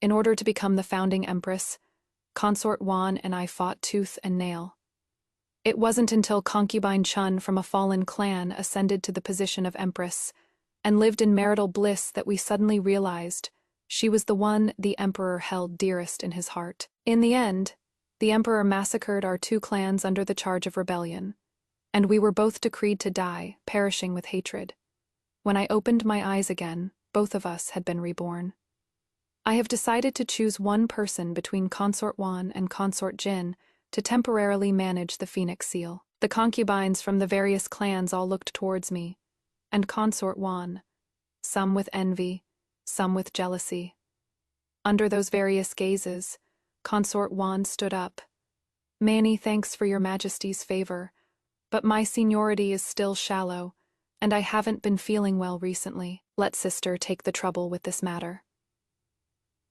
In order to become the founding Empress, Consort Wan and I fought tooth and nail. It wasn't until Concubine Chun from a fallen clan ascended to the position of Empress and lived in marital bliss that we suddenly realized she was the one the Emperor held dearest in his heart. In the end, the Emperor massacred our two clans under the charge of rebellion, and we were both decreed to die, perishing with hatred. When I opened my eyes again, both of us had been reborn. I have decided to choose one person between Consort Wan and Consort Jin to temporarily manage the Phoenix Seal. The concubines from the various clans all looked towards me, and Consort Wan, some with envy, some with jealousy. Under those various gazes, Consort Wan stood up. "Many thanks for your Majesty's favor, but my seniority is still shallow, and I haven't been feeling well recently. Let sister take the trouble with this matter."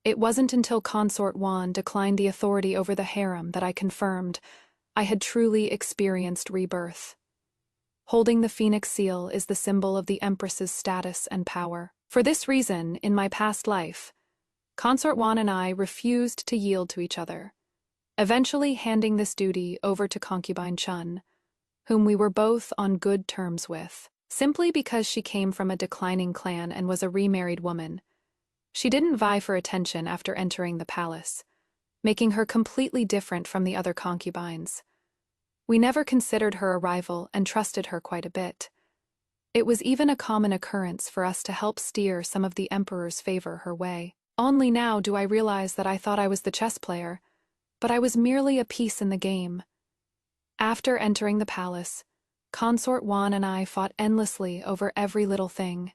It wasn't until Consort Wan declined the authority over the harem that I confirmed I had truly experienced rebirth. Holding the Phoenix Seal is the symbol of the Empress's status and power. For this reason, in my past life, Consort Wan and I refused to yield to each other, eventually handing this duty over to Concubine Chun, whom we were both on good terms with. Simply because she came from a declining clan and was a remarried woman, she didn't vie for attention after entering the palace, making her completely different from the other concubines. We never considered her a rival and trusted her quite a bit. It was even a common occurrence for us to help steer some of the Emperor's favor her way. Only now do I realize that I thought I was the chess player, but I was merely a piece in the game. After entering the palace, Consort Wan and I fought endlessly over every little thing.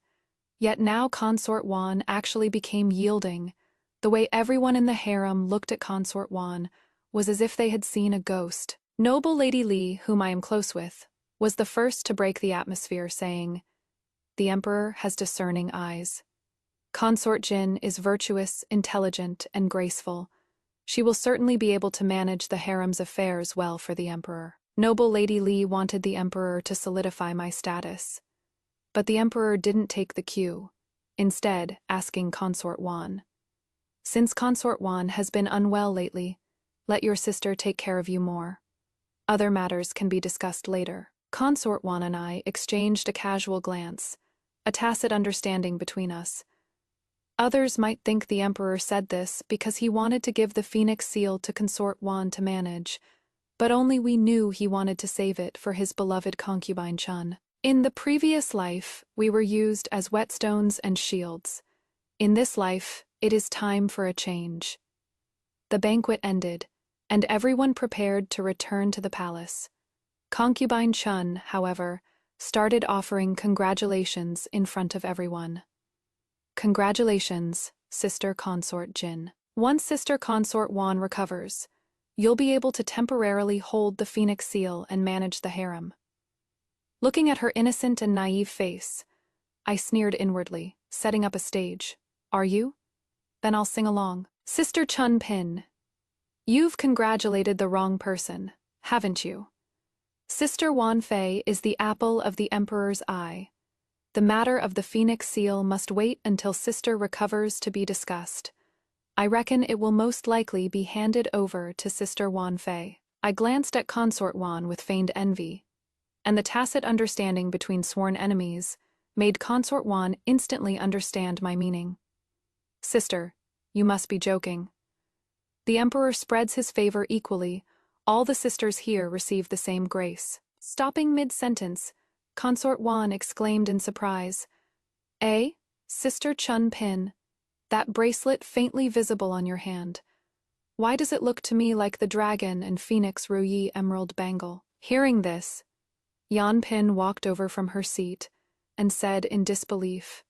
Yet now Consort Wan actually became yielding. The way everyone in the harem looked at Consort Wan was as if they had seen a ghost. Noble Lady Li, whom I am close with, was the first to break the atmosphere, saying, "The Emperor has discerning eyes. Consort Jin is virtuous, intelligent, and graceful. She will certainly be able to manage the harem's affairs well for the Emperor." Noble Lady Li wanted the Emperor to solidify my status, but the Emperor didn't take the cue, instead asking Consort Wan, "Since Consort Wan has been unwell lately, let your sister take care of you more. Other matters can be discussed later." Consort Wan and I exchanged a casual glance, a tacit understanding between us. Others might think the Emperor said this because he wanted to give the Phoenix Seal to Consort Wan to manage, but only we knew he wanted to save it for his beloved concubine Chun. In the previous life, we were used as whetstones and shields. In this life, it is time for a change. The banquet ended, and everyone prepared to return to the palace. Concubine Chun, however, started offering congratulations in front of everyone. "Congratulations, Sister Consort Jin. Once Sister Consort Wan recovers, you'll be able to temporarily hold the Phoenix Seal and manage the harem." Looking at her innocent and naive face, I sneered inwardly, setting up a stage. "Are you? Then I'll sing along. Sister Chun Pin, you've congratulated the wrong person, haven't you? Sister Wan Fei is the apple of the Emperor's eye. The matter of the Phoenix Seal must wait until Sister recovers to be discussed. I reckon it will most likely be handed over to Sister Wan Fei." I glanced at Consort Wan with feigned envy, and the tacit understanding between sworn enemies made Consort Wan instantly understand my meaning. "Sister, you must be joking. The Emperor spreads his favor equally. All the sisters here receive the same grace." Stopping mid-sentence, Consort Wan exclaimed in surprise, "Eh, Sister Chun Pin, that bracelet faintly visible on your hand. Why does it look to me like the dragon and Prince Rui emerald bangle?" Hearing this, Yan Pin walked over from her seat and said in disbelief,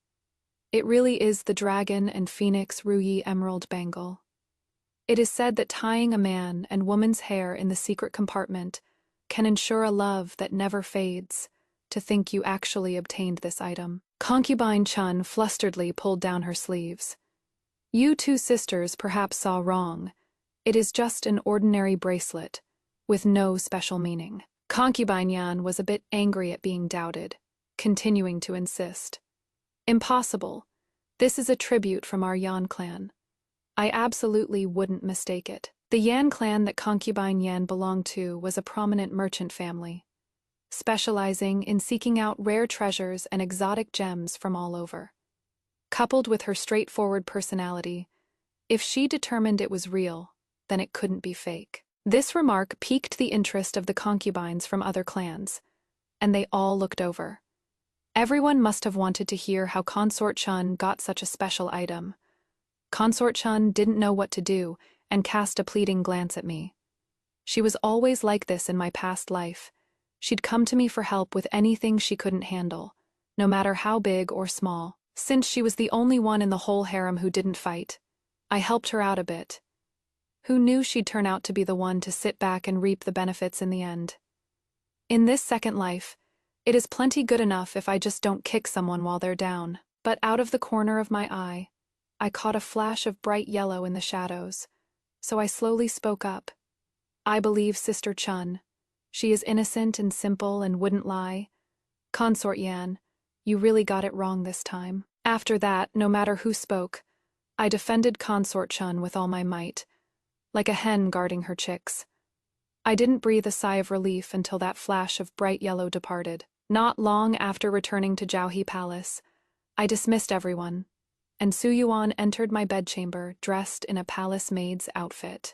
"It really is the dragon and Prince Rui emerald bangle. It is said that tying a man and woman's hair in the secret compartment can ensure a love that never fades. To think you actually obtained this item." Concubine Chun flusteredly pulled down her sleeves. "You two sisters perhaps saw wrong. It is just an ordinary bracelet, with no special meaning." Concubine Yan was a bit angry at being doubted, continuing to insist. "Impossible. This is a tribute from our Yan clan. I absolutely wouldn't mistake it. The Yan clan that Concubine Yan belonged to was a prominent merchant family, specializing in seeking out rare treasures and exotic gems from all over. Coupled with her straightforward personality, if she determined it was real, then it couldn't be fake. This remark piqued the interest of the concubines from other clans, and they all looked over. Everyone must have wanted to hear how Consort Chun got such a special item. Consort Chun didn't know what to do and cast a pleading glance at me. She was always like this in my past life. She'd come to me for help with anything she couldn't handle, no matter how big or small. Since she was the only one in the whole harem who didn't fight, I helped her out a bit. Who knew she'd turn out to be the one to sit back and reap the benefits in the end? In this second life, it is plenty good enough if I just don't kick someone while they're down. But out of the corner of my eye, I caught a flash of bright yellow in the shadows, so I slowly spoke up. I believe Sister Chun. She is innocent and simple and wouldn't lie. Consort Yan, you really got it wrong this time. After that, no matter who spoke, I defended Consort Chun with all my might, like a hen guarding her chicks. I didn't breathe a sigh of relief until that flash of bright yellow departed. Not long after returning to Jiaohe Palace, I dismissed everyone, and Su Yuan entered my bedchamber dressed in a palace maid's outfit.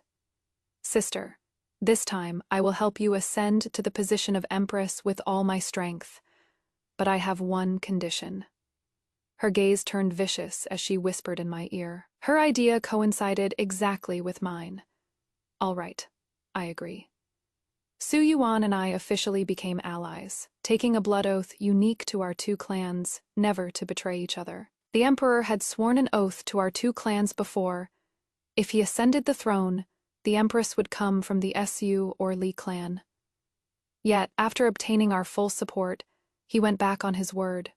Sister, this time I will help you ascend to the position of Empress with all my strength, but I have one condition. Her gaze turned vicious as she whispered in my ear. Her idea coincided exactly with mine. All right, I agree. Su Yuan and I officially became allies, taking a blood oath unique to our two clans, never to betray each other. The Emperor had sworn an oath to our two clans before. If he ascended the throne, the Empress would come from the Su or Li clan. Yet, after obtaining our full support, he went back on his word.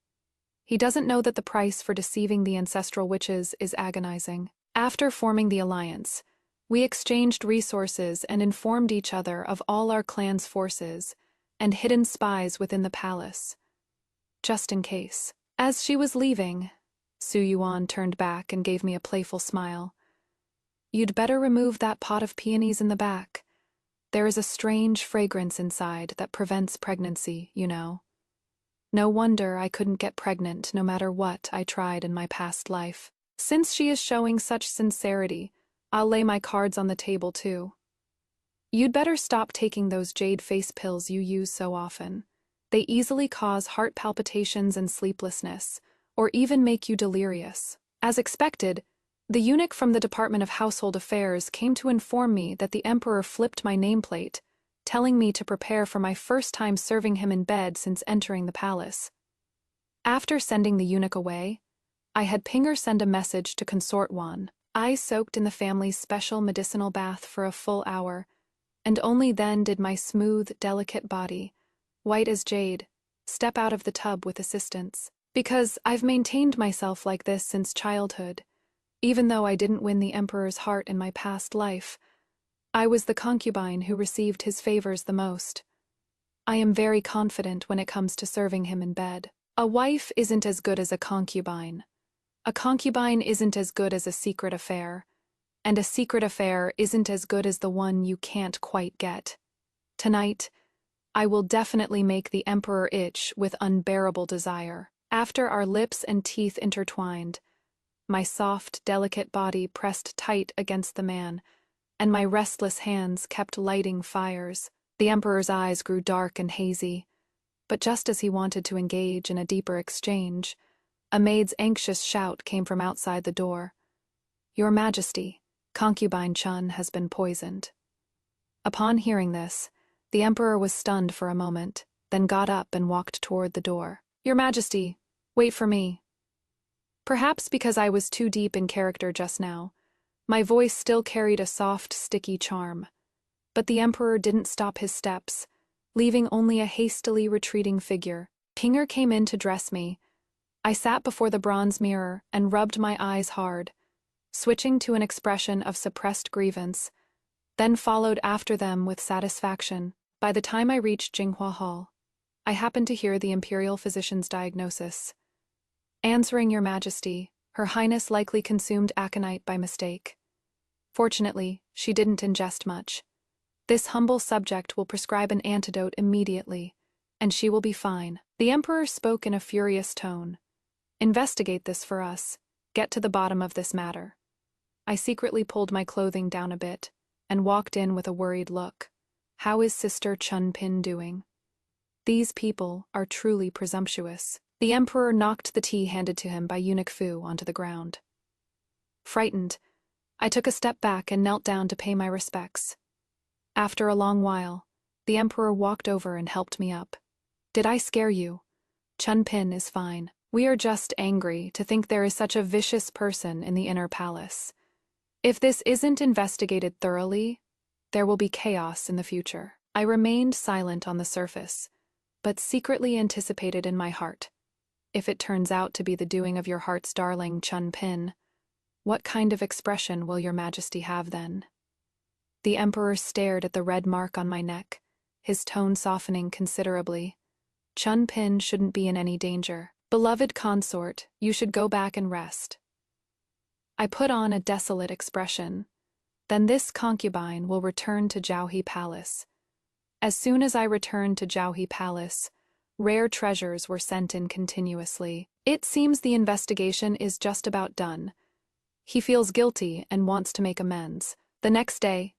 He doesn't know that the price for deceiving the ancestral witches is agonizing. After forming the alliance, we exchanged resources and informed each other of all our clan's forces and hidden spies within the palace, just in case. As she was leaving, Su Yuan turned back and gave me a playful smile. You'd better remove that pot of peonies in the back. There is a strange fragrance inside that prevents pregnancy, you know. No wonder I couldn't get pregnant no matter what I tried in my past life. Since she is showing such sincerity, I'll lay my cards on the table too. You'd better stop taking those jade face pills you use so often. They easily cause heart palpitations and sleeplessness, or even make you delirious. As expected, the eunuch from the Department of Household Affairs came to inform me that the Emperor flipped my nameplate, telling me to prepare for my first time serving him in bed since entering the palace. After sending the eunuch away, I had Pinger send a message to Consort Wan. I soaked in the family's special medicinal bath for a full hour, and only then did my smooth, delicate body, white as jade, step out of the tub with assistance. Because I've maintained myself like this since childhood, even though I didn't win the Emperor's heart in my past life, I was the concubine who received his favors the most. I am very confident when it comes to serving him in bed. A wife isn't as good as a concubine. A concubine isn't as good as a secret affair, and a secret affair isn't as good as the one you can't quite get. Tonight, I will definitely make the Emperor itch with unbearable desire. After our lips and teeth intertwined, my soft, delicate body pressed tight against the man, and my restless hands kept lighting fires. The Emperor's eyes grew dark and hazy, but just as he wanted to engage in a deeper exchange, a maid's anxious shout came from outside the door. Your Majesty, Concubine Chun has been poisoned. Upon hearing this, the Emperor was stunned for a moment, then got up and walked toward the door. Your Majesty, wait for me. Perhaps because I was too deep in character just now, my voice still carried a soft, sticky charm. But the Emperor didn't stop his steps, leaving only a hastily retreating figure. Pinger came in to dress me. I sat before the bronze mirror and rubbed my eyes hard, switching to an expression of suppressed grievance, then followed after them with satisfaction. By the time I reached Jinghua Hall, I happened to hear the imperial physician's diagnosis. Answering Your Majesty, Her Highness likely consumed aconite by mistake. Fortunately, she didn't ingest much. This humble subject will prescribe an antidote immediately, and she will be fine. The emperor spoke in a furious tone. Investigate this for us. Get to the bottom of this matter. I secretly pulled my clothing down a bit and walked in with a worried look. How is Sister Chun doing? These people are truly presumptuous. The emperor knocked the tea handed to him by Eunuch Fu onto the ground. Frightened, I took a step back and knelt down to pay my respects. After a long while, the emperor walked over and helped me up. Did I scare you? Chun is fine. We are just angry to think there is such a vicious person in the inner palace. If this isn't investigated thoroughly, there will be chaos in the future. I remained silent on the surface, but secretly anticipated in my heart. If it turns out to be the doing of your heart's darling Chun, what kind of expression will your majesty have then? The emperor stared at the red mark on my neck, his tone softening considerably. Chun shouldn't be in any danger. Beloved consort, you should go back and rest. I put on a desolate expression. Then this concubine will return to Jiaohe Palace. As soon as I returned to Jiaohe Palace, rare treasures were sent in continuously. It seems the investigation is just about done. He feels guilty and wants to make amends. The next day,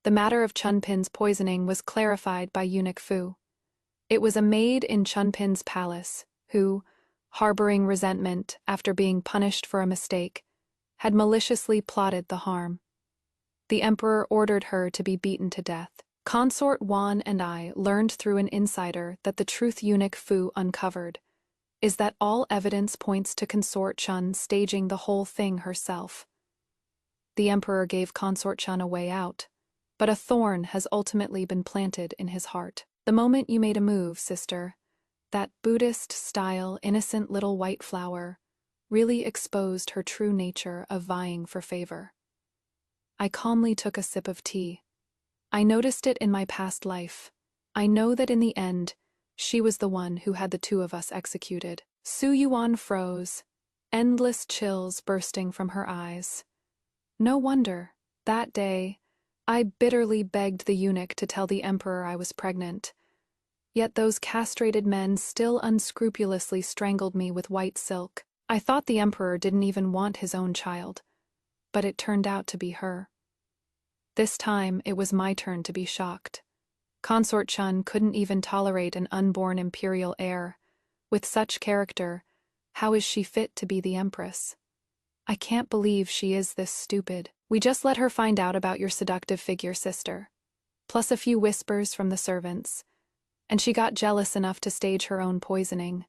the matter of Chun poisoning was clarified by Eunuch Fu. It was a maid in Chun palace who, harboring resentment after being punished for a mistake, had maliciously plotted the harm. The emperor ordered her to be beaten to death. Consort Wan and I learned through an insider that the truth Eunuch Fu uncovered is that all evidence points to Consort Chun staging the whole thing herself. The emperor gave Consort Chun a way out, but a thorn has ultimately been planted in his heart. The moment you made a move, sister, that Buddhist-style innocent little white flower really exposed her true nature of vying for favor. I calmly took a sip of tea. I noticed it in my past life. I know that in the end, she was the one who had the two of us executed. Su Yuan froze, endless chills bursting from her eyes. No wonder, that day, I bitterly begged the eunuch to tell the emperor I was pregnant. Yet those castrated men still unscrupulously strangled me with white silk. I thought the emperor didn't even want his own child, but it turned out to be her. This time, it was my turn to be shocked. Consort Chun couldn't even tolerate an unborn imperial heir. With such character, how is she fit to be the empress? I can't believe she is this stupid. We just let her find out about your seductive figure, sister. Plus a few whispers from the servants. And she got jealous enough to stage her own poisoning.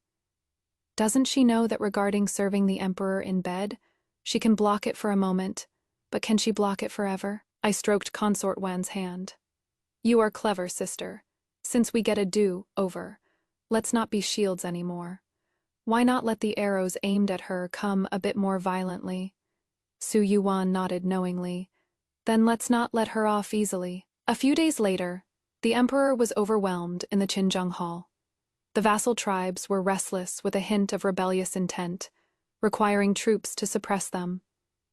Doesn't she know that regarding serving the emperor in bed, she can block it for a moment, but can she block it forever? I stroked Consort Wan's hand. You are clever, sister. Since we get a do-over, let's not be shields anymore. Why not let the arrows aimed at her come a bit more violently? Su Yuan nodded knowingly. Then let's not let her off easily. A few days later, the emperor was overwhelmed in the Qinzheng Hall. The vassal tribes were restless with a hint of rebellious intent, requiring troops to suppress them.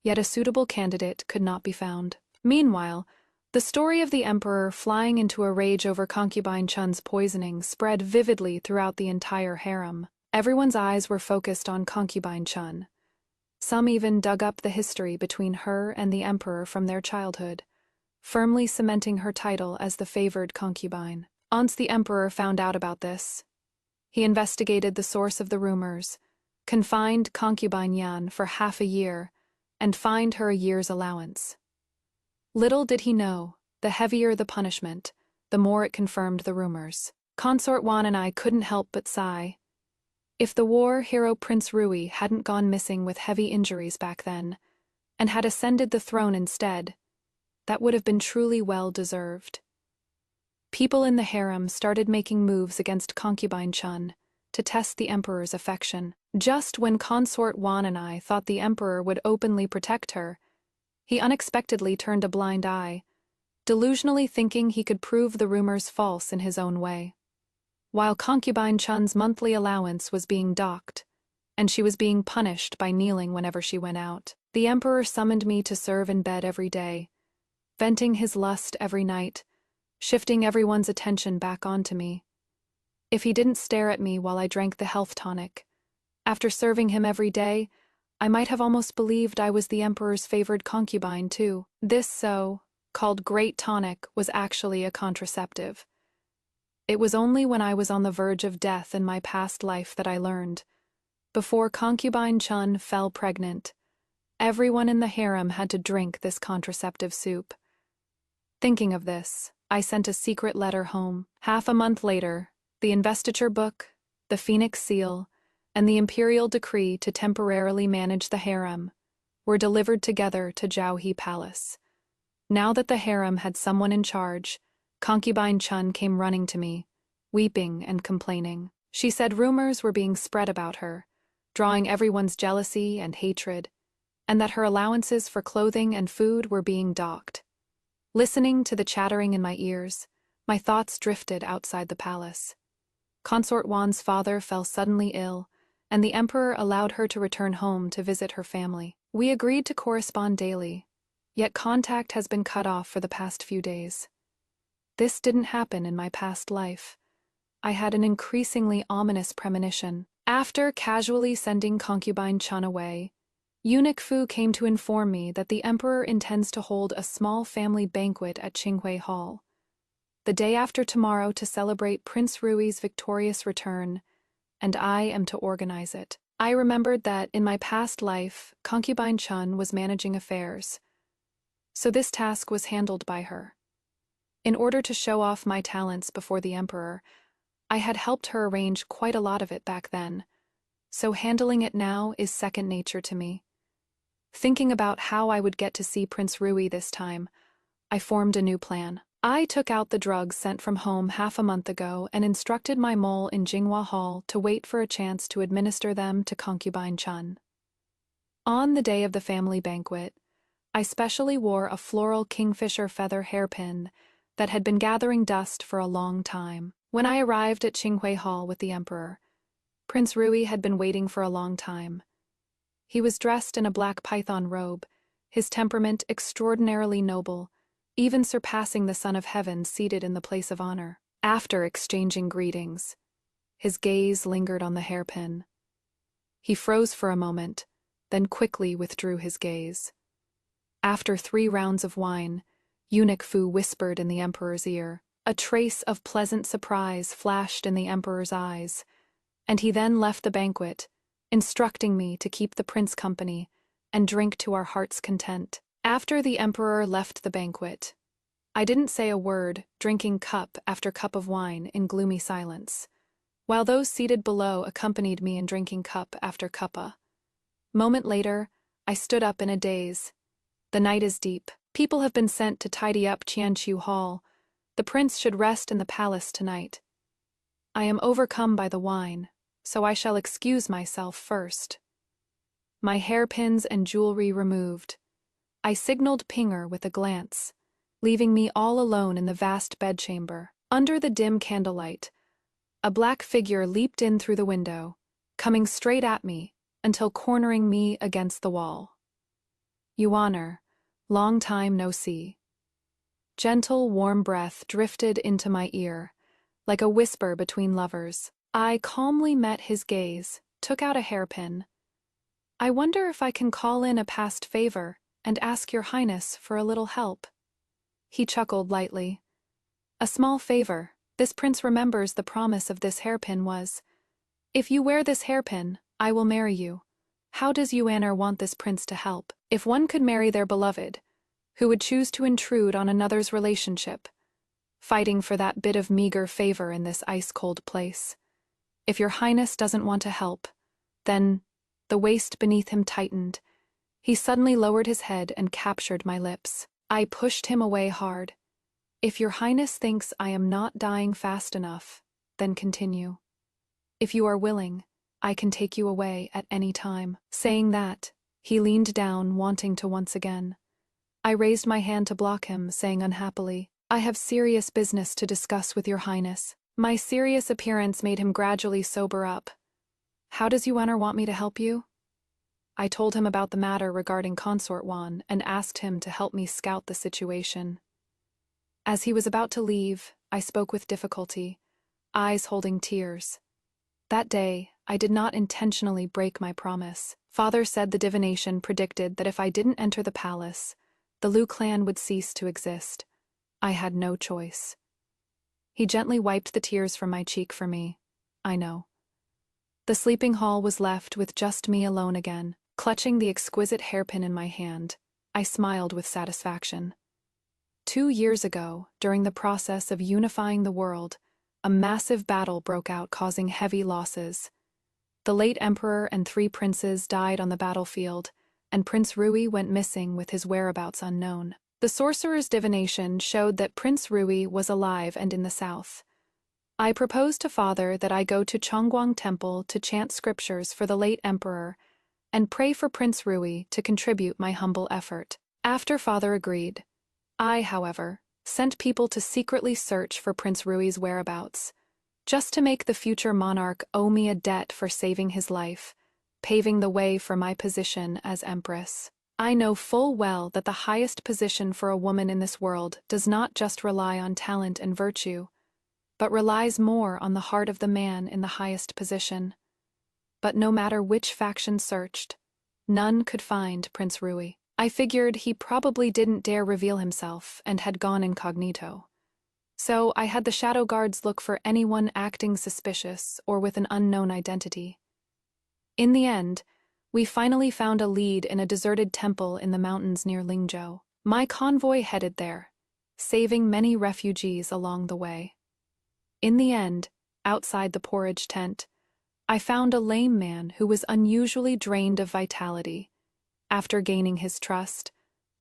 Yet a suitable candidate could not be found. Meanwhile, the story of the emperor flying into a rage over Concubine Chun's poisoning spread vividly throughout the entire harem. Everyone's eyes were focused on Concubine Chun. Some even dug up the history between her and the emperor from their childhood, firmly cementing her title as the favored concubine. Once the emperor found out about this, he investigated the source of the rumors, confined Concubine Yan for half a year, and fined her a year's allowance. Little did he know, the heavier the punishment, the more it confirmed the rumors. Consort Wan and I couldn't help but sigh. If the war hero Prince Rui hadn't gone missing with heavy injuries back then, and had ascended the throne instead, that would have been truly well-deserved. People in the harem started making moves against Concubine Chun to test the emperor's affection. Just when Consort Wan and I thought the emperor would openly protect her, he unexpectedly turned a blind eye, delusionally thinking he could prove the rumors false in his own way. While Concubine Chun's monthly allowance was being docked, and she was being punished by kneeling whenever she went out, the emperor summoned me to serve in bed every day, venting his lust every night, shifting everyone's attention back onto me. If he didn't stare at me while I drank the health tonic, after serving him every day, I might have almost believed I was the emperor's favored concubine, too. This so-called great tonic was actually a contraceptive. It was only when I was on the verge of death in my past life that I learned. Before concubine Chun fell pregnant, everyone in the harem had to drink this contraceptive soup. Thinking of this, I sent a secret letter home. Half a month later, the investiture book, the phoenix seal, and the imperial decree to temporarily manage the harem were delivered together to Jiaohe Palace. Now that the harem had someone in charge, concubine Chun came running to me, weeping and complaining. She said rumors were being spread about her, drawing everyone's jealousy and hatred, and that her allowances for clothing and food were being docked. Listening to the chattering in my ears, my thoughts drifted outside the palace. Consort Wan's father fell suddenly ill, and the emperor allowed her to return home to visit her family. We agreed to correspond daily, yet contact has been cut off for the past few days. This didn't happen in my past life. I had an increasingly ominous premonition. After casually sending concubine Chun away, Eunuch Fu came to inform me that the emperor intends to hold a small family banquet at Qinghui Hall, the day after tomorrow, to celebrate Prince Rui's victorious return, and I am to organize it. I remembered that, in my past life, concubine Chun was managing affairs, so this task was handled by her. In order to show off my talents before the emperor, I had helped her arrange quite a lot of it back then, so handling it now is second nature to me. Thinking about how I would get to see Prince Rui this time, I formed a new plan. I took out the drugs sent from home half a month ago and instructed my mole in Jinghua Hall to wait for a chance to administer them to concubine Chun. On the day of the family banquet, I specially wore a floral kingfisher feather hairpin that had been gathering dust for a long time. When I arrived at Qinghui Hall with the emperor, Prince Rui had been waiting for a long time. He was dressed in a black python robe, his temperament extraordinarily noble, even surpassing the Son of Heaven seated in the place of honor. After exchanging greetings, his gaze lingered on the hairpin. He froze for a moment, then quickly withdrew his gaze. After 3 rounds of wine, Eunuch Fu whispered in the emperor's ear. A trace of pleasant surprise flashed in the emperor's eyes, and he then left the banquet, instructing me to keep the prince company and drink to our heart's content. After the emperor left the banquet, I didn't say a word, drinking cup after cup of wine in gloomy silence, while those seated below accompanied me in drinking cup after cuppa. Moment later, I stood up in a daze. The night is deep. People have been sent to tidy up Qianqiu Hall. The prince should rest in the palace tonight. I am overcome by the wine, so I shall excuse myself first. My hairpins and jewelry removed, I signaled Pinger with a glance, leaving me all alone in the vast bedchamber. Under the dim candlelight, a black figure leaped in through the window, coming straight at me until cornering me against the wall. Yuaner, long time no see. Gentle, warm breath drifted into my ear, like a whisper between lovers. I calmly met his gaze, took out a hairpin. I wonder if I can call in a past favor and ask your highness for a little help. He chuckled lightly. A small favor. This prince remembers the promise of this hairpin was, if you wear this hairpin, I will marry you. How does Yuaner want this prince to help? If one could marry their beloved, who would choose to intrude on another's relationship, fighting for that bit of meager favor in this ice-cold place. If your highness doesn't want to help, then, the waist beneath him tightened. He suddenly lowered his head and captured my lips. I pushed him away hard. If your highness thinks I am not dying fast enough, then continue. If you are willing, I can take you away at any time. Saying that, he leaned down, wanting to once again. I raised my hand to block him, saying unhappily, I have serious business to discuss with your highness. My serious appearance made him gradually sober up. How does Yuaner want me to help you? I told him about the matter regarding Consort Wan and asked him to help me scout the situation. As he was about to leave, I spoke with difficulty, eyes holding tears. That day, I did not intentionally break my promise. Father said the divination predicted that if I didn't enter the palace, the Liu clan would cease to exist. I had no choice. He gently wiped the tears from my cheek for me. I know. The sleeping hall was left with just me alone again. Clutching the exquisite hairpin in my hand, I smiled with satisfaction. 2 years ago, during the process of unifying the world, a massive battle broke out, causing heavy losses. The late emperor and 3 princes died on the battlefield, and Prince Rui went missing with his whereabouts unknown. The sorcerer's divination showed that Prince Rui was alive and in the south. I proposed to Father that I go to Chongguang Temple to chant scriptures for the late emperor and pray for Prince Rui to contribute my humble effort. After Father agreed, I, however, sent people to secretly search for Prince Rui's whereabouts, just to make the future monarch owe me a debt for saving his life, paving the way for my position as Empress. I know full well that the highest position for a woman in this world does not just rely on talent and virtue, but relies more on the heart of the man in the highest position. But no matter which faction searched, none could find Prince Rui. I figured he probably didn't dare reveal himself and had gone incognito. So I had the shadow guards look for anyone acting suspicious or with an unknown identity. In the end, we finally found a lead in a deserted temple in the mountains near Lingzhou. My convoy headed there, saving many refugees along the way. In the end, outside the porridge tent, I found a lame man who was unusually drained of vitality. After gaining his trust,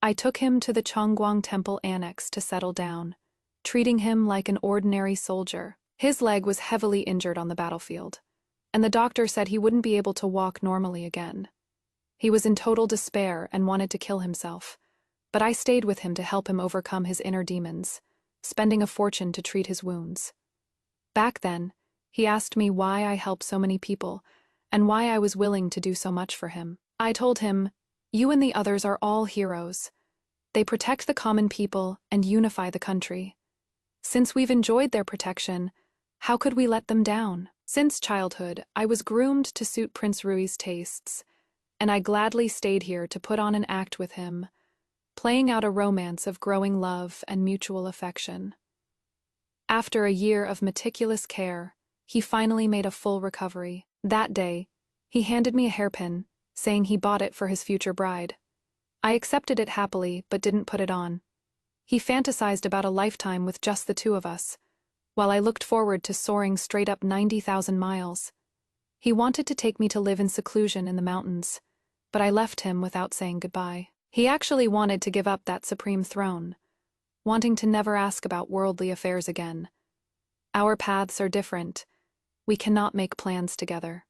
I took him to the Chongguang Temple Annex to settle down, treating him like an ordinary soldier. His leg was heavily injured on the battlefield, and the doctor said he wouldn't be able to walk normally again. He was in total despair and wanted to kill himself, but I stayed with him to help him overcome his inner demons, spending a fortune to treat his wounds. Back then, he asked me why I helped so many people and why I was willing to do so much for him. I told him, "You and the others are all heroes. They protect the common people and unify the country. Since we've enjoyed their protection, how could we let them down?" Since childhood, I was groomed to suit Prince Rui's tastes, and I gladly stayed here to put on an act with him, playing out a romance of growing love and mutual affection. After a year of meticulous care, he finally made a full recovery. That day, he handed me a hairpin, saying he bought it for his future bride. I accepted it happily, but didn't put it on. He fantasized about a lifetime with just the 2 of us, while I looked forward to soaring straight up 90,000 miles. He wanted to take me to live in seclusion in the mountains, but I left him without saying goodbye. He actually wanted to give up that supreme throne, wanting to never ask about worldly affairs again. Our paths are different. We cannot make plans together.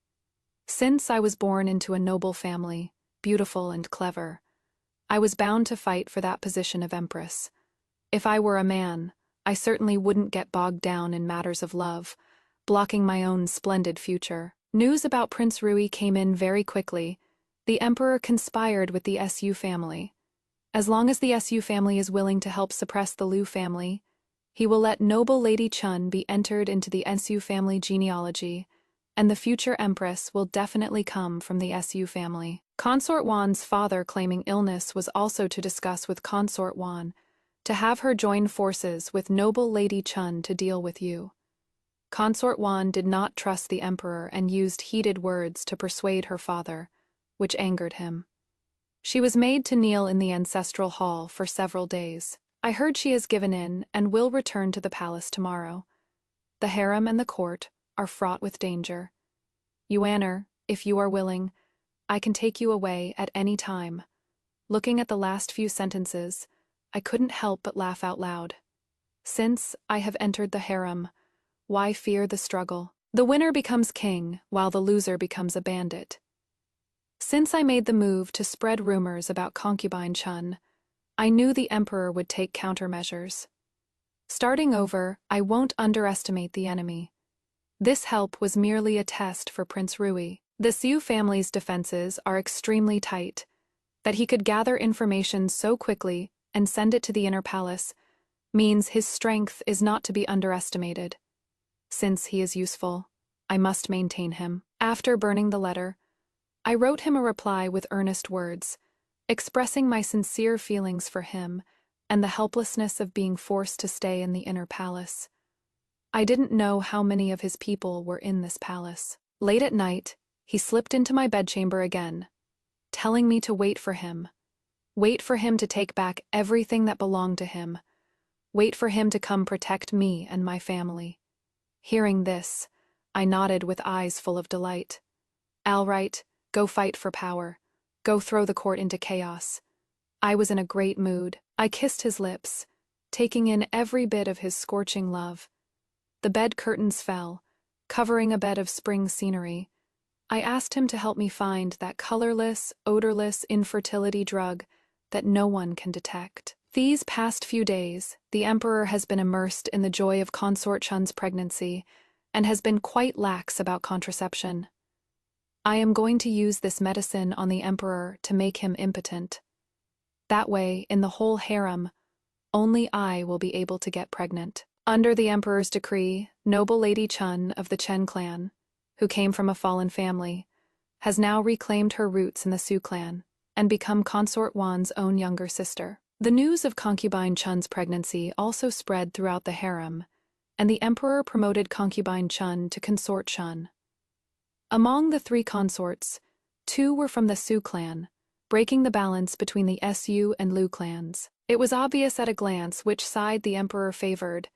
Since I was born into a noble family, beautiful and clever, I was bound to fight for that position of Empress. If I were a man, I certainly wouldn't get bogged down in matters of love, blocking my own splendid future. News about Prince Rui came in very quickly. The Emperor conspired with the Su family. As long as the Su family is willing to help suppress the Liu family, he will let noble Lady Chun be entered into the Su family genealogy, and the future Empress will definitely come from the Su family. Consort Wan's father claiming illness was also to discuss with Consort Wan, to have her join forces with noble Lady Chun to deal with you. Consort Wan did not trust the Emperor and used heated words to persuade her father, which angered him. She was made to kneel in the ancestral hall for several days. I heard she has given in and will return to the palace tomorrow. The harem and the court are fraught with danger. Yuaner, if you are willing, I can take you away at any time. Looking at the last few sentences, I couldn't help but laugh out loud. Since I have entered the harem, why fear the struggle? The winner becomes king, while the loser becomes a bandit. Since I made the move to spread rumors about concubine Chun, I knew the Emperor would take countermeasures. Starting over, I won't underestimate the enemy. This help was merely a test for Prince Rui. The Siu family's defenses are extremely tight. That he could gather information so quickly and send it to the inner palace means his strength is not to be underestimated. Since he is useful, I must maintain him. After burning the letter, I wrote him a reply with earnest words, expressing my sincere feelings for him and the helplessness of being forced to stay in the inner palace. I didn't know how many of his people were in this palace. Late at night, he slipped into my bedchamber again, telling me to wait for him to take back everything that belonged to him, wait for him to come protect me and my family. Hearing this, I nodded with eyes full of delight. All right, go fight for power. Go throw the court into chaos. I was in a great mood. I kissed his lips, taking in every bit of his scorching love. The bed curtains fell, covering a bed of spring scenery. I asked him to help me find that colorless, odorless infertility drug that no one can detect. These past few days, the Emperor has been immersed in the joy of Consort Chun's pregnancy and has been quite lax about contraception. I am going to use this medicine on the Emperor to make him impotent. That way, in the whole harem, only I will be able to get pregnant. Under the Emperor's decree, noble Lady Chun of the Chen clan, who came from a fallen family, has now reclaimed her roots in the Su clan and become Consort Wan's own younger sister. The news of Concubine Chun's pregnancy also spread throughout the harem, and the Emperor promoted Concubine Chun to Consort Chun. Among the 3 consorts, 2 were from the Su clan, breaking the balance between the Su and Lu clans. It was obvious at a glance which side the Emperor favored,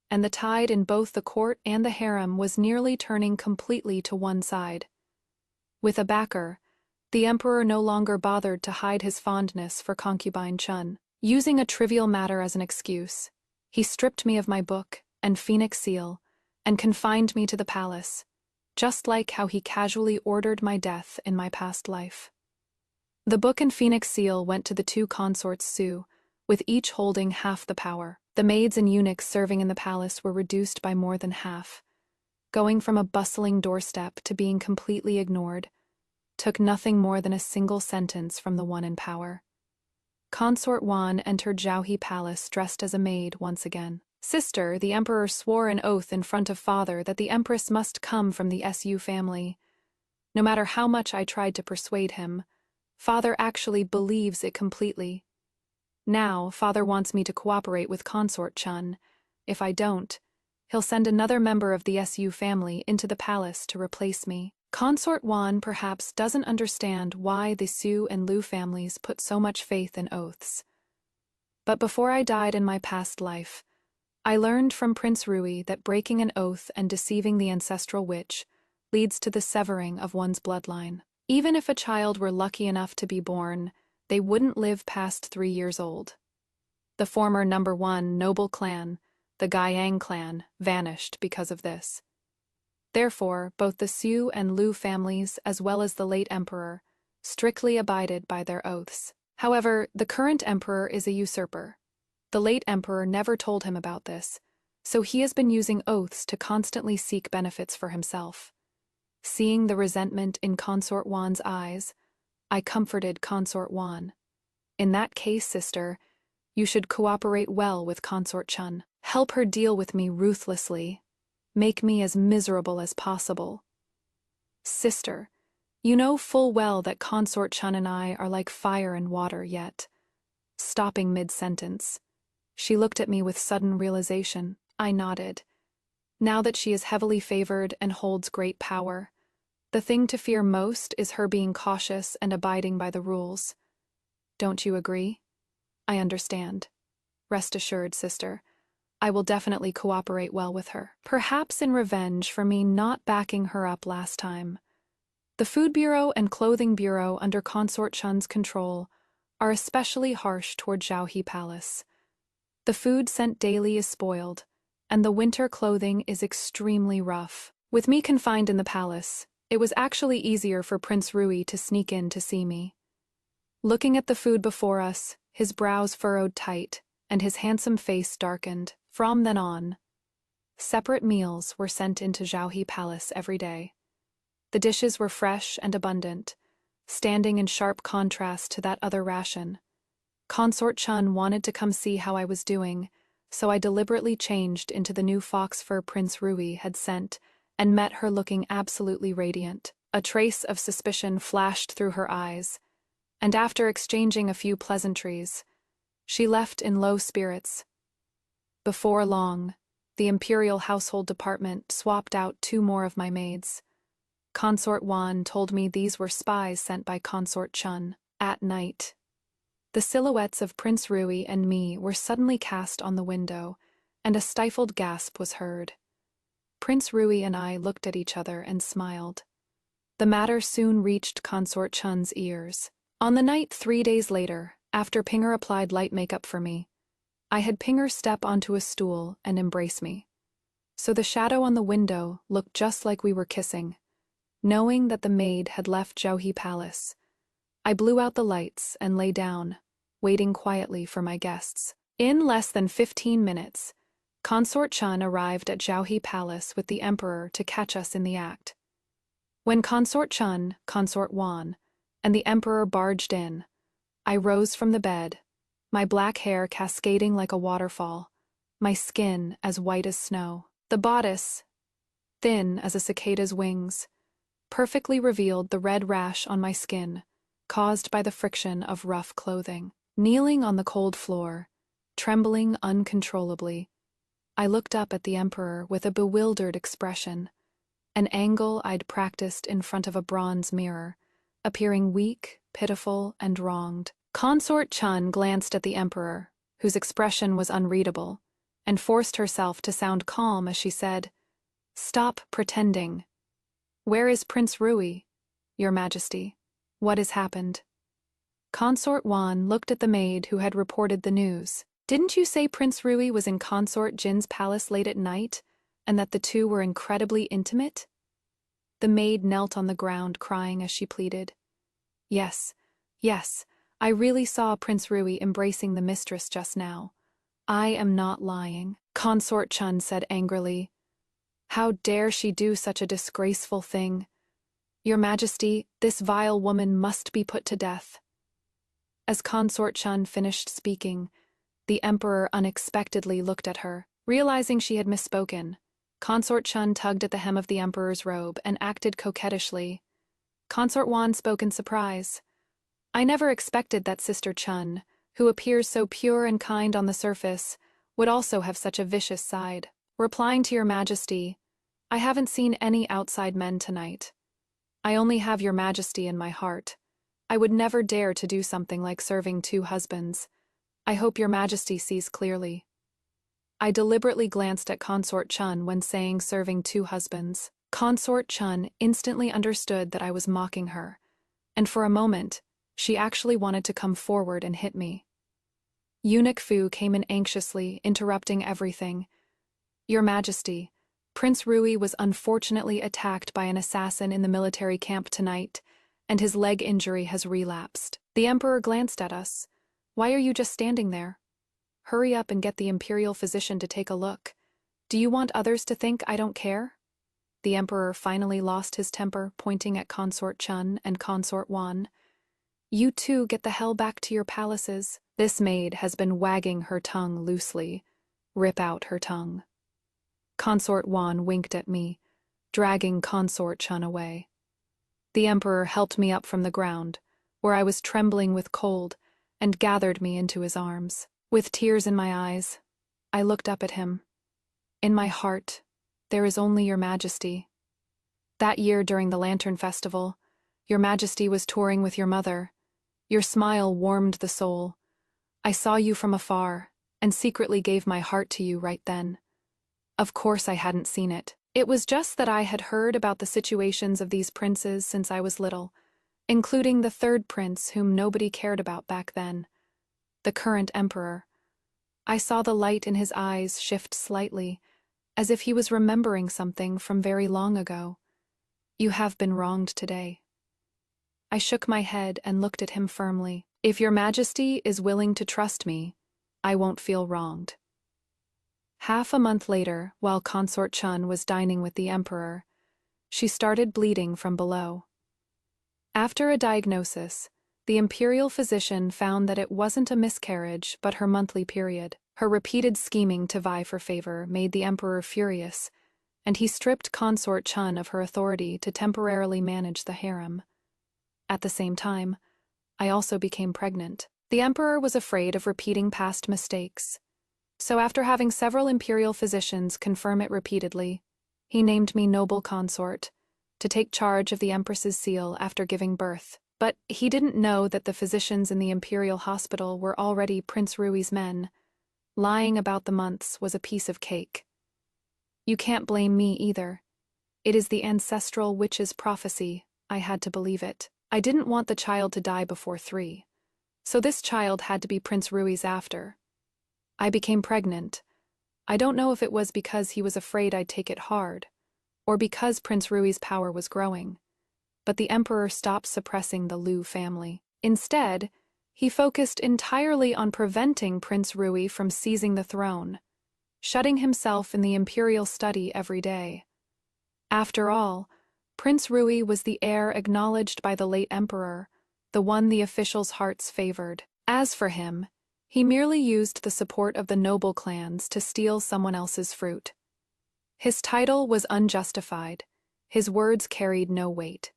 and the tide in both the court and the harem was nearly turning completely to one side. With a backer, the Emperor no longer bothered to hide his fondness for Concubine Chun. Using a trivial matter as an excuse, he stripped me of my book and phoenix seal and confined me to the palace, just like how he casually ordered my death in my past life. The book and phoenix seal went to the 2 consorts Su, with each holding half the power. The maids and eunuchs serving in the palace were reduced by more than half. Going from a bustling doorstep to being completely ignored took nothing more than a single sentence from the one in power. Consort Wan entered Zhaohe Palace dressed as a maid once again. Sister, the Emperor swore an oath in front of father that the Empress must come from the Su family. No matter how much I tried to persuade him, father actually believes it completely. Now, father wants me to cooperate with Consort Chun. If I don't, he'll send another member of the Su family into the palace to replace me. Consort Wan perhaps doesn't understand why the Su and Lu families put so much faith in oaths. But before I died in my past life, I learned from Prince Rui that breaking an oath and deceiving the ancestral witch leads to the severing of one's bloodline. Even if a child were lucky enough to be born, they wouldn't live past 3 years old. The former number 1 noble clan, the Guiyang clan, vanished because of this. Therefore, both the Su and Lu families, as well as the late emperor, strictly abided by their oaths. However, the current emperor is a usurper. The late emperor never told him about this, so he has been using oaths to constantly seek benefits for himself. Seeing the resentment in Consort Wan's eyes, I comforted Consort Wan. In that case, sister, you should cooperate well with Consort Chun. Help her deal with me ruthlessly. Make me as miserable as possible. Sister, you know full well that Consort Chun and I are like fire and water yet. Stopping mid-sentence, she looked at me with sudden realization. I nodded. Now that she is heavily favored and holds great power, the thing to fear most is her being cautious and abiding by the rules. Don't you agree? I understand. Rest assured, sister. I will definitely cooperate well with her. Perhaps in revenge for me not backing her up last time. The Food Bureau and Clothing Bureau under Consort Chun's control are especially harsh toward Zhaohe Palace. The food sent daily is spoiled, and the winter clothing is extremely rough. With me confined in the palace, it was actually easier for Prince Rui to sneak in to see me. Looking at the food before us, his brows furrowed tight, and his handsome face darkened. From then on, separate meals were sent into Zhaohe Palace every day. The dishes were fresh and abundant, standing in sharp contrast to that other ration. Consort Chun wanted to come see how I was doing, so I deliberately changed into the new fox fur Prince Rui had sent and met her looking absolutely radiant. A trace of suspicion flashed through her eyes, and after exchanging a few pleasantries, she left in low spirits. Before long, the Imperial Household Department swapped out 2 more of my maids. Consort Wan told me these were spies sent by Consort Chun. At night, the silhouettes of Prince Rui and me were suddenly cast on the window, and a stifled gasp was heard. Prince Rui and I looked at each other and smiled. The matter soon reached Consort Chun's ears. On the night 3 days later, after Pinger applied light makeup for me, I had Pinger step onto a stool and embrace me. So the shadow on the window looked just like we were kissing. Knowing that the maid had left Zhouhe Palace, I blew out the lights and lay down, waiting quietly for my guests. In less than 15 minutes, Consort Chun arrived at Zhouhe Palace with the Emperor to catch us in the act. When Consort Chun, Consort Wan, and the Emperor barged in, I rose from the bed, my black hair cascading like a waterfall, my skin as white as snow. The bodice, thin as a cicada's wings, perfectly revealed the red rash on my skin, caused by the friction of rough clothing. Kneeling on the cold floor, trembling uncontrollably, I looked up at the Emperor with a bewildered expression, an angle I'd practiced in front of a bronze mirror, appearing weak, pitiful, and wronged. Consort Chun glanced at the Emperor, whose expression was unreadable, and forced herself to sound calm as she said, "Stop pretending. Where is Prince Rui, Your Majesty? What has happened?" Consort Wan looked at the maid who had reported the news. "Didn't you say Prince Rui was in Consort Jin's palace late at night, and that the two were incredibly intimate?" The maid knelt on the ground crying as she pleaded. Yes, I really saw Prince Rui embracing the mistress just now. I am not lying," Consort Chun said angrily. "How dare she do such a disgraceful thing? Your Majesty, this vile woman must be put to death." As Consort Chun finished speaking, the Emperor unexpectedly looked at her. Realizing she had misspoken, Consort Chun tugged at the hem of the Emperor's robe and acted coquettishly. Consort Wan spoke in surprise. "I never expected that Sister Chun, who appears so pure and kind on the surface, would also have such a vicious side. Replying to Your Majesty, I haven't seen any outside men tonight. I only have Your Majesty in my heart. I would never dare to do something like serving 2 husbands. I hope Your Majesty sees clearly." I deliberately glanced at Consort Chun when saying serving 2 husbands. Consort Chun instantly understood that I was mocking her, and for a moment, she actually wanted to come forward and hit me. Eunuch Fu came in anxiously, interrupting everything. "Your Majesty, Prince Rui was unfortunately attacked by an assassin in the military camp tonight, and his leg injury has relapsed." The Emperor glanced at us. "Why are you just standing there? Hurry up and get the Imperial physician to take a look. Do you want others to think I don't care?" The Emperor finally lost his temper, pointing at Consort Chun and Consort Wan. "You two get the hell back to your palaces. This maid has been wagging her tongue loosely. Rip out her tongue." Consort Wan winked at me, dragging Consort Chun away. The Emperor helped me up from the ground, where I was trembling with cold, and gathered me into his arms. With tears in my eyes, I looked up at him. "In my heart, there is only Your Majesty. That year during the Lantern Festival, Your Majesty was touring with your mother. Your smile warmed the soul. I saw you from afar, and secretly gave my heart to you right then. Of course I hadn't seen it. It was just that I had heard about the situations of these princes since I was little, including the 3rd prince whom nobody cared about back then, the current emperor. I saw the light in his eyes shift slightly, as if he was remembering something from very long ago. You have been wronged today." I shook my head and looked at him firmly. "If Your Majesty is willing to trust me, I won't feel wronged." Half a month later, while Consort Chun was dining with the Emperor, She started bleeding from below. After a diagnosis, the imperial physician found that it wasn't a miscarriage but her monthly period. Her repeated scheming to vie for favor made the emperor furious, and he stripped consort Chun of her authority to temporarily manage the harem. At the same time, I also became pregnant. The emperor was afraid of repeating past mistakes, so after having several imperial physicians confirm it repeatedly, he named me noble consort to take charge of the empress's seal after giving birth. But he didn't know that the physicians in the imperial hospital were already Prince Rui's men. Lying about the months was a piece of cake. You can't blame me either. It is the ancestral witch's prophecy. I had to believe it. I didn't want the child to die before 3. So this child had to be Prince Rui's after. I became pregnant. I don't know if it was because he was afraid I'd take it hard, or because Prince Rui's power was growing. But the emperor stopped suppressing the Liu family. Instead, he focused entirely on preventing Prince Rui from seizing the throne, shutting himself in the imperial study every day. After all, Prince Rui was the heir acknowledged by the late emperor, the one the officials' hearts favored. As for him, he merely used the support of the noble clans to steal someone else's fruit. His title was unjustified. His words carried no weight.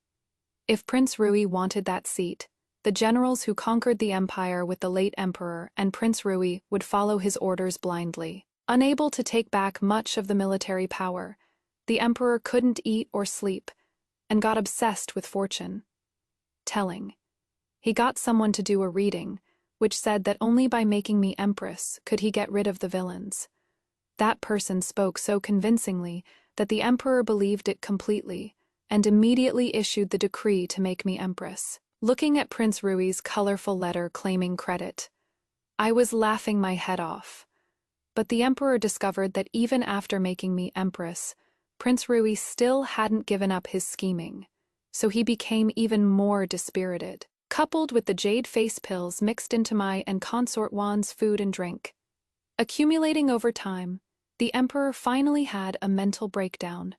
If Prince Rui wanted that seat, the generals who conquered the empire with the late emperor and Prince Rui would follow his orders blindly. Unable to take back much of the military power, the emperor couldn't eat or sleep and got obsessed with fortune telling. He got someone to do a reading, which said that only by making me empress could he get rid of the villains. That person spoke so convincingly that the emperor believed it completely and immediately issued the decree to make me empress. Looking at Prince Rui's colorful letter claiming credit, I was laughing my head off. But the emperor discovered that even after making me empress, Prince Rui still hadn't given up his scheming, so he became even more dispirited. Coupled with the jade face pills mixed into my and consort Wan's food and drink. Accumulating over time, the emperor finally had a mental breakdown.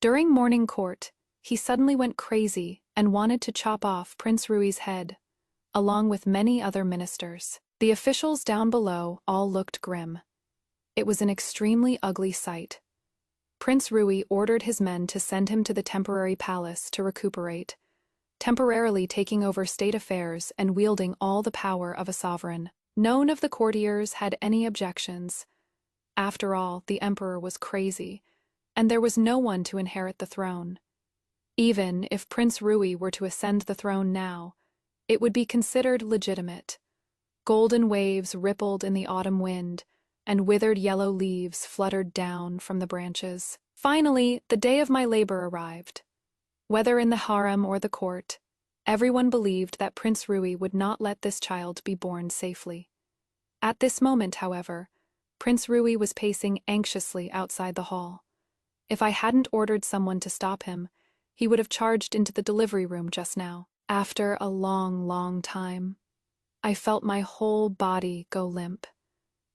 During morning court, he suddenly went crazy and wanted to chop off Prince Rui's head, along with many other ministers. The officials down below all looked grim. It was an extremely ugly sight. Prince Rui ordered his men to send him to the temporary palace to recuperate, temporarily taking over state affairs and wielding all the power of a sovereign. None of the courtiers had any objections. After all, the emperor was crazy, and there was no one to inherit the throne. Even if Prince Rui were to ascend the throne now, it would be considered legitimate. Golden waves rippled in the autumn wind, and withered yellow leaves fluttered down from the branches. Finally, the day of my labor arrived. Whether in the harem or the court, everyone believed that Prince Rui would not let this child be born safely. At this moment, however, Prince Rui was pacing anxiously outside the hall. If I hadn't ordered someone to stop him, he would have charged into the delivery room just now. After a long, long time, I felt my whole body go limp.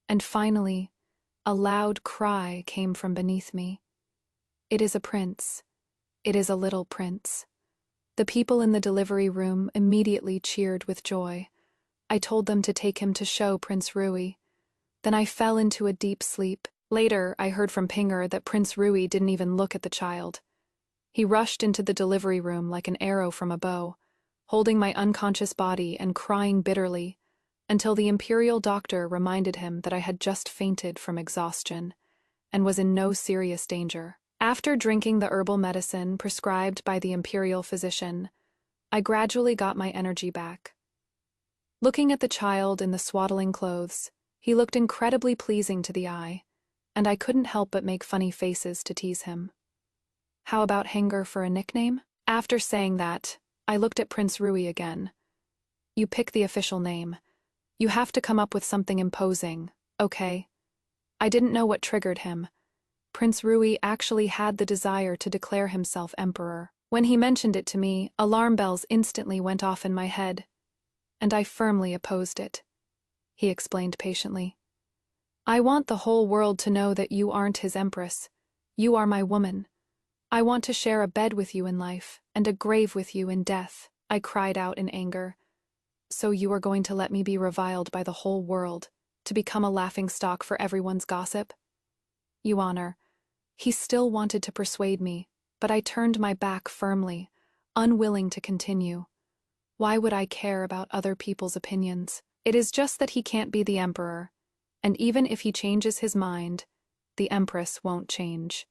And finally, a loud cry came from beneath me. It is a prince. It is a little prince. The people in the delivery room immediately cheered with joy. I told them to take him to show Prince Rui. Then I fell into a deep sleep. Later, I heard from Pinger that Prince Rui didn't even look at the child. He rushed into the delivery room like an arrow from a bow, holding my unconscious body and crying bitterly, until the imperial doctor reminded him that I had just fainted from exhaustion and was in no serious danger. After drinking the herbal medicine prescribed by the imperial physician, I gradually got my energy back. Looking at the child in the swaddling clothes, he looked incredibly pleasing to the eye, and I couldn't help but make funny faces to tease him. How about Hanger for a nickname? After saying that, I looked at Prince Rui again. You pick the official name. You have to come up with something imposing, okay? I didn't know what triggered him. Prince Rui actually had the desire to declare himself emperor. When he mentioned it to me, alarm bells instantly went off in my head, and I firmly opposed it. He explained patiently. I want the whole world to know that you aren't his empress. You are my woman. I want to share a bed with you in life, and a grave with you in death, I cried out in anger. So you are going to let me be reviled by the whole world, to become a laughingstock for everyone's gossip? Your Honor, he still wanted to persuade me, but I turned my back firmly, unwilling to continue. Why would I care about other people's opinions? It is just that he can't be the emperor, and even if he changes his mind, the Empress won't change.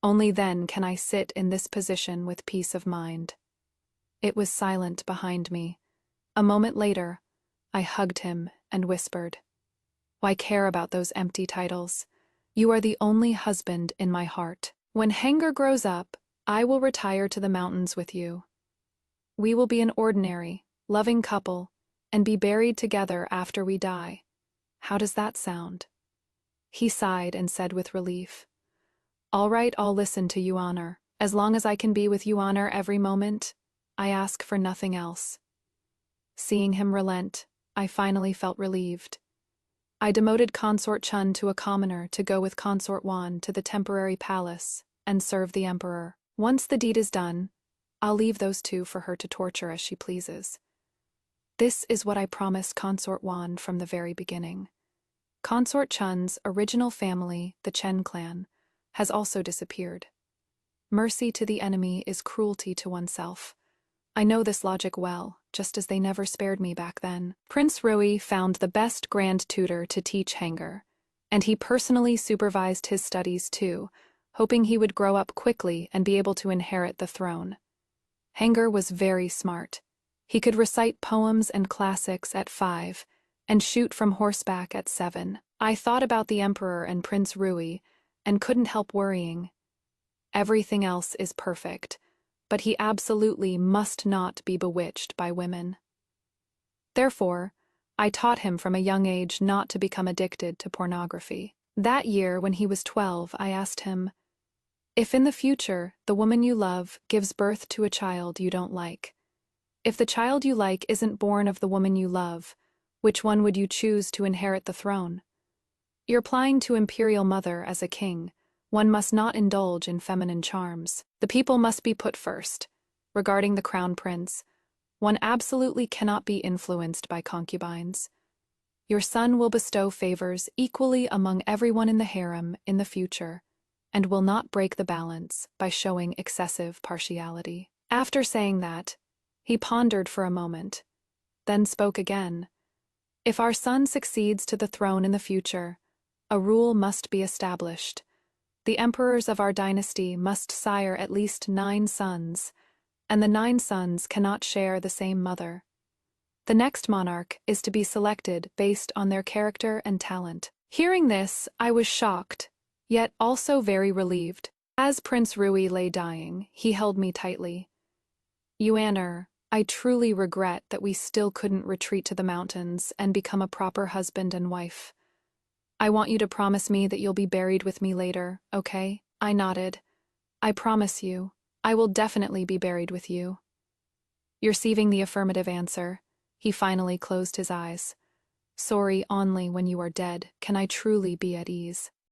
Only then can I sit in this position with peace of mind. It was silent behind me. A moment later, I hugged him and whispered, "Why care about those empty titles? You are the only husband in my heart. When Hanger grows up, I will retire to the mountains with you. We will be an ordinary, loving couple, and be buried together after we die. How does that sound?" He sighed and said with relief, "All right, I'll listen to you, Honor. As long as I can be with you, Honor, every moment, I ask for nothing else." Seeing him relent, I finally felt relieved. I demoted Consort Chun to a commoner to go with Consort Wan to the temporary palace and serve the emperor. Once the deed is done, I'll leave those two for her to torture as she pleases. This is what I promised Consort Wan from the very beginning. Consort Chun's original family, the Chen clan, has also disappeared. Mercy to the enemy is cruelty to oneself. I know this logic well, just as they never spared me back then. Prince Rui found the best grand tutor to teach Hanger, and he personally supervised his studies too, hoping he would grow up quickly and be able to inherit the throne. Hanger was very smart. He could recite poems and classics at 5, and shoot from horseback at 7. I thought about the Emperor and Prince Rui, and couldn't help worrying. Everything else is perfect, but he absolutely must not be bewitched by women. Therefore, I taught him from a young age not to become addicted to pornography. That year, when he was 12, I asked him, "If in the future the woman you love gives birth to a child you don't like, if the child you like isn't born of the woman you love, which one would you choose to inherit the throne? You're applying to imperial mother as a king. One must not indulge in feminine charms. The people must be put first. Regarding the crown prince, one absolutely cannot be influenced by concubines. Your son will bestow favors equally among everyone in the harem in the future, and will not break the balance by showing excessive partiality." After saying that, he pondered for a moment, then spoke again. "If our son succeeds to the throne in the future, a rule must be established. The emperors of our dynasty must sire at least 9 sons, and the 9 sons cannot share the same mother. The next monarch is to be selected based on their character and talent." Hearing this, I was shocked, yet also very relieved. As Prince Rui lay dying, he held me tightly. "Your Honor, I truly regret that we still couldn't retreat to the mountains and become a proper husband and wife. I want you to promise me that you'll be buried with me later, okay?" I nodded. "I promise you, I will definitely be buried with you." Receiving the affirmative answer, he finally closed his eyes. "Sorry, only when you are dead can I truly be at ease."